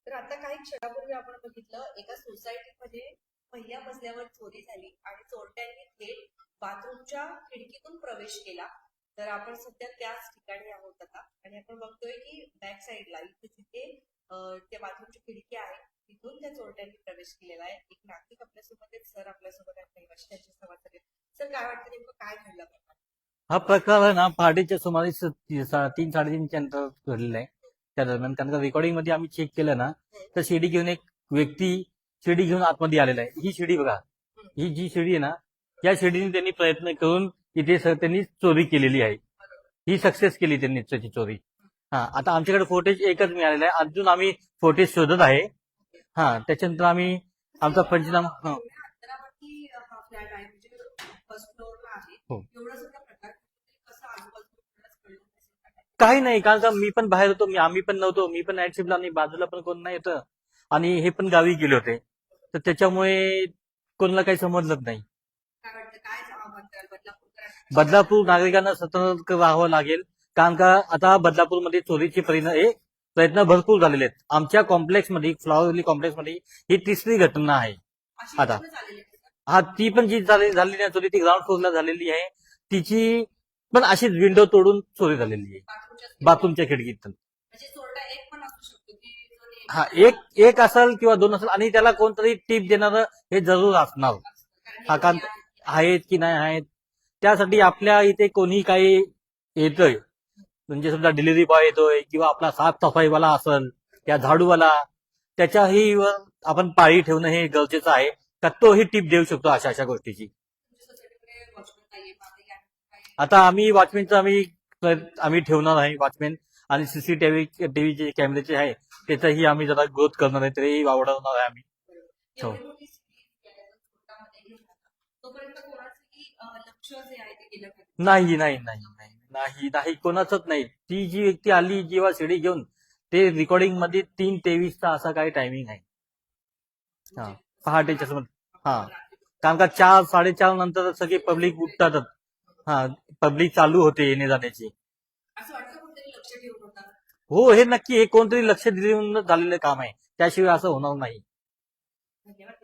तर आता काही क्षणापूर्वी आपण बघितलं एका सोसायटीमध्ये पहिल्या मजल्यावर चोरी झाली आणि चोरट्यांनी थेट बाथरूमच्या खिडकीतून प्रवेश केला. तर आपण सध्या त्याच ठिकाणी आहोत आता आणि आपण बघतोय की बॅक साईडला इथे जिथे त्या बाथरूमची खिडकी आहे तिथून त्या चोरट्यांनी प्रवेश केलेला आहे. एक नागरिक आपल्यासोबत आहेत, सर आपल्यासोबत आहेत, त्यांची संवाद साधेल. सर काय वाटतं नेमकं काय घडलं प्रकार? हा प्रकार आहे ना पहाटेच्या सुमारे 3-3:30च्या नंतर घडलेला आहे. त्या दरम्यान कारण का रेकॉर्डिंग मध्ये आम्ही चेक केलं ना तर शिडी घेऊन एक व्यक्ती शिडी घेऊन आतमध्ये आलेला आहे. ही शिडी बघा, ही जी शिडी आहे ना या शिडीने त्यांनी प्रयत्न करून इथे त्यांनी चोरी केलेली आहे. ही सक्सेस केली त्यांनी त्याची चोरी. हा, आता आमच्याकडे फुटेज एकच मिळालेला आहे. अजून आम्ही फुटेज शोधत आहे. हा, त्याच्यानंतर आम्ही आमचा पंचनामा अंतरावरती हा फ्लॅट आहे म्हणजे फर्स्ट फ्लोअरला आहे. हो. एवढा सुद्धा प्रकार कसं आजूबाजूला कळलं नसेल? काही नाही, कारण का मी पण बाहेर होतो, आम्ही पण नव्हतो, मी पण नाईट शिफ्टला आणि बाजूला पण कोण नाही होतं आणि हे पण गावी गेले होते, तर त्याच्यामुळे कोणाला काही समजलंच नाही. काय वाटतं काय आव्हान कराल बदलापूरकरांना? बदलापूर नागरिकांना सतर्क राहावं लागेल, कारण का आता बदलापूरमध्ये चोरीचे प्रयत्न भरपूर झालेले आहेत. आमच्या कॉम्प्लेक्समध्ये, फ्लॉवरली कॉम्प्लेक्समध्ये ही तिसरी घटना आहे. अशी आता घटना झालेली आहे का? हा, ती पण जी झालेली नाही चोरी ती ग्राउंड फ्लोअरला झालेली आहे. तिची पण अशीच विंडो तोडून चोरी झालेली आहे बाथरूमच्या खिडकीतून. म्हणजे चोरटा एक पण असू शकतो की जो नेहमी हा, एक असेल किंवा दोन असेल आणि त्याला कोणतरी टिप देणारं हे जरूर असणार. कारण हा, हे कारण कोणी आहे? आहेत की नाही आहेत त्यासाठी आपल्या इथे कोणी काही येतोय, म्हणजे समजा डिलिव्हरी बॉय येतोय किंवा आपला साफसफाईवाला असेल या झाडूवाला, त्याच्याही वर आपण पाळी ठेवणं हे गरजेचं आहे का तोही टिप देऊ शकतो अशा अशा गोष्टीची. तुमच्या सोसायटीकडे वॉचमन नाहीये, मागे या काही आता आम्ही वॉचमॅनचं आम्ही ठेवणार आहे वॉचमॅन, आणि टीव्ही जे कॅमेरेचे आहे त्याचाही आम्ही जरा ग्रोथ करणार आहे, तरी वाढवणार आहे आम्ही. हो. एवढी मोठी सिटी पोटामध्ये घेऊन जातात तोपर्यंत कोणाचंही लक्ष जे आहे ते गेलं पाहिजे. नाही नाही नाही नाही नाही नाही कोणाचंच नाही. ती जी व्यक्ती आली जेव्हा शिडी घेऊन, ते रेकॉर्डिंग मध्ये 3:23चा असा काही टायमिंग आहे. हा, पहाटेच्या समोर. हा, कारण का 4-4:30 नंतर सगळे पब्लिक उठतातच. हा, पब्लिक चालू होते येणे जाण्याची. असं वाटतं कोणतरी लक्ष ठेवून होता. हो, हे नक्की हे कोणतरी लक्ष देऊन झालेलं काम आहे, त्याशिवाय असं होणार नाही. धन्यवाद.